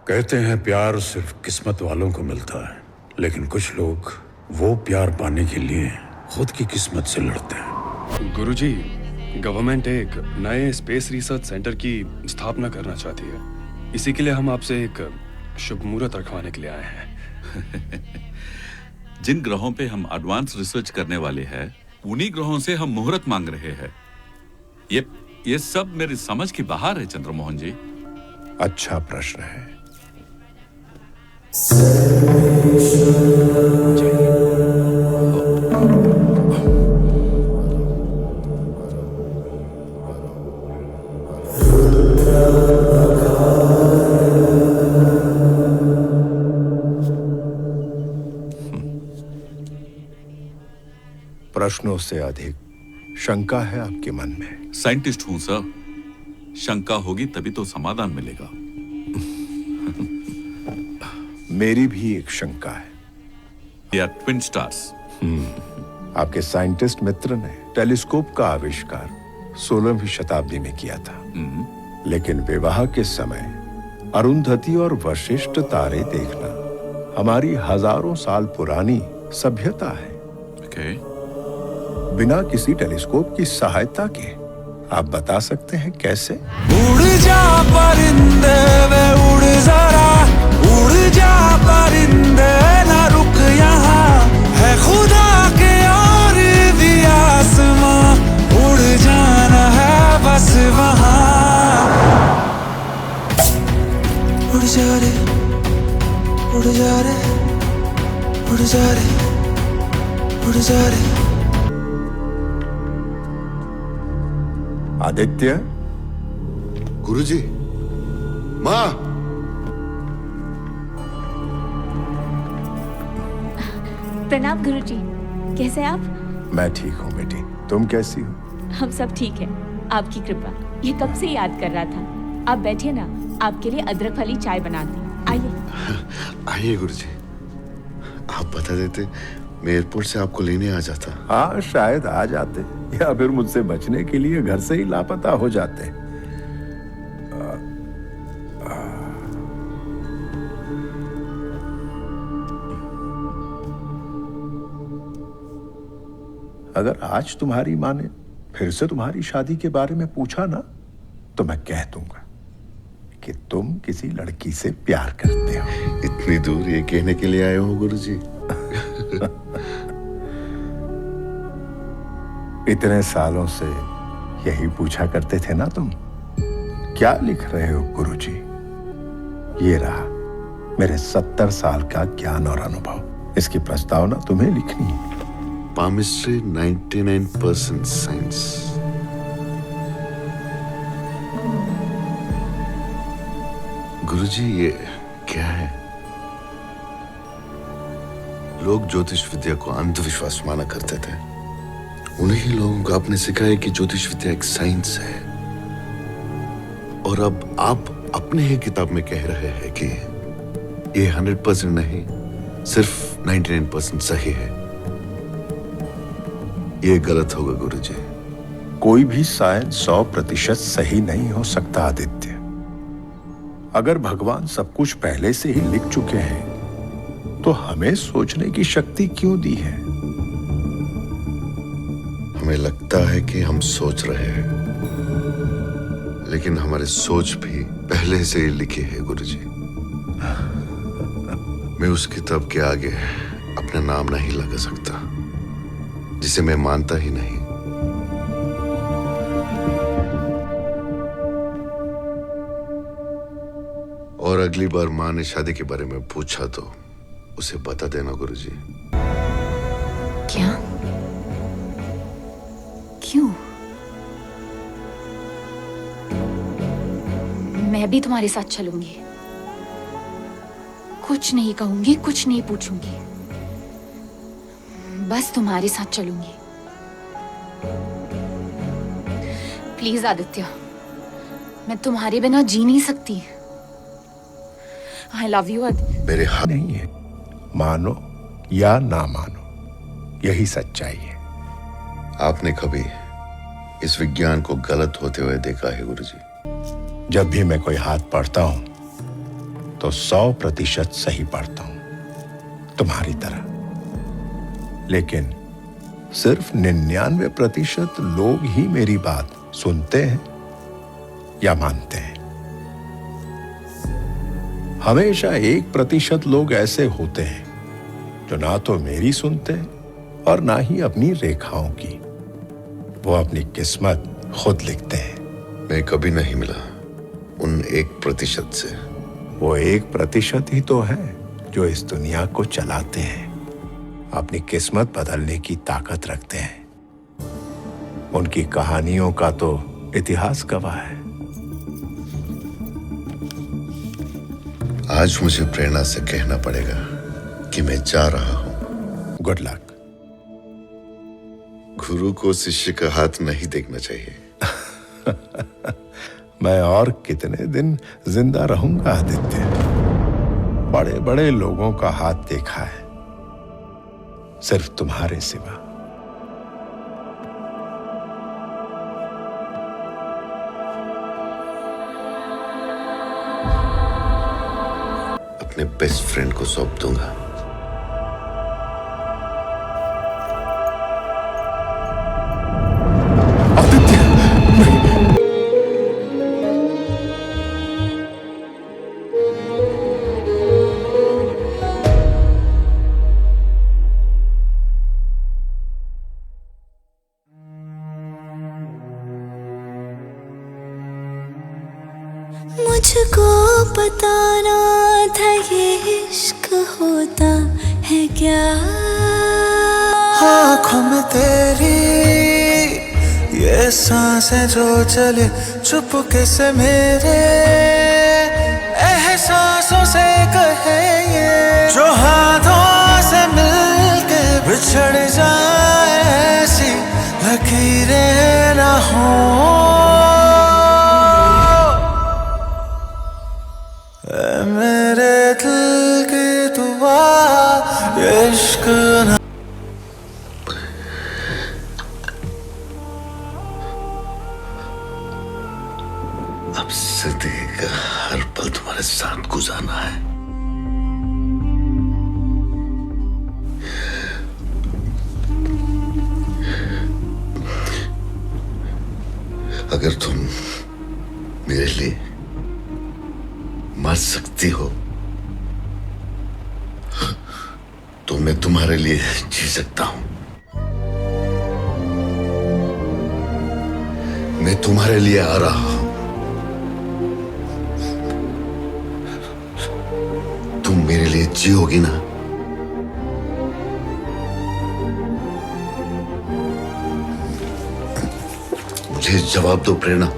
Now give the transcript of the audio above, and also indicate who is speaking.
Speaker 1: कहते हैं प्यार सिर्फ किस्मत वालों को मिलता है, लेकिन कुछ लोग वो प्यार पाने के लिए खुद की किस्मत से लड़ते हैं।
Speaker 2: गुरुजी, गवर्नमेंट एक नए स्पेस रिसर्च सेंटर की स्थापना करना चाहती है। इसी के लिए हम आपसे एक शुभ मुहूर्त रखवाने के लिए आए हैं।
Speaker 3: जिन ग्रहों पे हम एडवांस रिसर्च करने वाले हैं, उन्हीं ग्रहों से हम मुहूर्त मांग रहे हैं। ये सब मेरी समझ की बाहर है चंद्रमोहन जी।
Speaker 4: अच्छा प्रश्न है। प्रश्नों से अधिक शंका है आपके मन में।
Speaker 3: साइंटिस्ट हूं सर, शंका होगी तभी तो समाधान मिलेगा।
Speaker 4: मेरी भी एक शंका है।
Speaker 3: ये आर ट्विन स्टार्स।
Speaker 4: आपके साइंटिस्ट मित्र ने टेलीस्कोप का आविष्कार 16वीं शताब्दी में किया था, लेकिन विवाह के समय अरुंधति और वशिष्ठ तारे देखना हमारी हजारों साल पुरानी सभ्यता है। बिना किसी टेलीस्कोप की सहायता के आप बता सकते हैं कैसे?
Speaker 5: उड़ जा परिंदे वे उड़ जरा, उड़ जा परिंदे ना रुक यहाँ, है खुदा के और भी आसमां, उड़ जाना है बस वहाँ। उड़ जा रे, उड़ जा रे, उड़ जा रे, उड़ जा रे।
Speaker 4: आदित्य।
Speaker 6: गुरुजी, माँ।
Speaker 7: प्रणाम गुरुजी, कैसे आप?
Speaker 4: मैं ठीक हूँ बेटी, तुम कैसी हो?
Speaker 7: हम सब ठीक है, आपकी कृपा। ये कब से याद कर रहा था। आप बैठिए ना, आपके लिए अदरक वाली चाय बनाती। आइए।
Speaker 6: आइए गुरुजी, आप बता देते मैं एयरपोर्ट से आपको लेने आ जाता।
Speaker 4: हाँ, शायद आ जाते, या फिर मुझसे बचने के लिए घर से ही लापता हो जाते। अगर आज तुम्हारी माँ ने फिर से तुम्हारी शादी के बारे में पूछा ना, तो मैं कह दूंगा कि तुम किसी लड़की से प्यार करते हो।
Speaker 6: इतनी दूर ये कहने के लिए आए हो गुरुजी?
Speaker 4: इतने सालों से यही पूछा करते थे ना तुम। क्या लिख रहे हो गुरुजी? ये रहा मेरे 70 साल का ज्ञान और अनुभव। इसकी प्रस्तावना तुम्हें लिखनी है।
Speaker 6: Palmistry 99% science. गुरुजी, ये क्या है? लोग ज्योतिष विद्या को अंधविश्वास माना करते थे। उन्हीं लोगों को आपने सिखाया कि ज्योतिष विद्या एक साइंस है, और अब आप अपने ही किताब में कह रहे हैं कि ये 100% नहीं, सिर्फ 99% सही है। ये गलत होगा गुरुजी।
Speaker 4: कोई भी साइंस 100% सही नहीं हो सकता आदित्य। अगर भगवान सब कुछ पहले से ही लिख चुके हैं, तो हमें सोचने की शक्ति क्यों दी है?
Speaker 6: हमें लगता है कि हम सोच रहे हैं, लेकिन हमारे सोच भी पहले से ही लिखी है गुरुजी। मैं उस किताब के आगे अपना नाम नहीं लगा सकता, जिसे मैं मानता ही नहीं। और अगली बार माँ ने शादी के बारे में पूछा तो उसे बता देना गुरुजी।
Speaker 7: क्या? क्यों? मैं भी तुम्हारे साथ चलूंगी। कुछ नहीं कहूंगी, कुछ नहीं पूछूंगी, बस तुम्हारे साथ चलूंगी। प्लीज आदित्य, मैं तुम्हारे बिना जी नहीं सकती। I love you Aditya.
Speaker 4: मेरे हाथ नहीं है, मानो या ना मानो, यही सच्चाई है।
Speaker 6: आपने कभी इस विज्ञान को गलत होते हुए देखा है गुरुजी?
Speaker 4: जब भी मैं कोई हाथ पढ़ता हूं तो 100% सही पढ़ता हूं, तुम्हारी तरह। लेकिन सिर्फ 99% लोग ही मेरी बात सुनते हैं या मानते हैं। हमेशा 1% लोग ऐसे होते हैं जो ना तो मेरी सुनते और ना ही अपनी रेखाओं की। वो अपनी किस्मत खुद लिखते हैं।
Speaker 6: मैं कभी नहीं मिला उन 1% से।
Speaker 4: वो 1% ही तो है जो इस दुनिया को चलाते हैं, अपनी किस्मत बदलने की ताकत रखते हैं। उनकी कहानियों का तो इतिहास गवाह है।
Speaker 6: आज मुझे प्रेरणा से कहना पड़ेगा कि मैं जा रहा हूं।
Speaker 4: Good luck.
Speaker 6: गुरु को शिष्य का हाथ नहीं देखना चाहिए।
Speaker 4: मैं और कितने दिन जिंदा रहूंगा आदित्य। बड़े बड़े लोगों का हाथ देखा है, सिर्फ तुम्हारे सिवा।
Speaker 6: अपने बेस्ट फ्रेंड को सौंप दूंगा।
Speaker 5: मुझको पता ना था ये इश्क होता है क्या। आँखों में तेरी ये सांसें जो चले चुपके से मेरे एहसासों से कहे ये, जो हाथों से मिलके बिछड़ जाए ऐसी लकीरें ना हो। मेरे दिल की दुआ इश्क ना।
Speaker 6: अब जिंदगी का हर पल तुम्हारे साथ गुजारना है। अगर तुम मेरे लिए मर सकती हो तो मैं तुम्हारे लिए जी सकता हूं। मैं तुम्हारे लिए आ रहा हूं। तुम मेरे लिए जियोगी ना? मुझे जवाब दो प्रेरणा।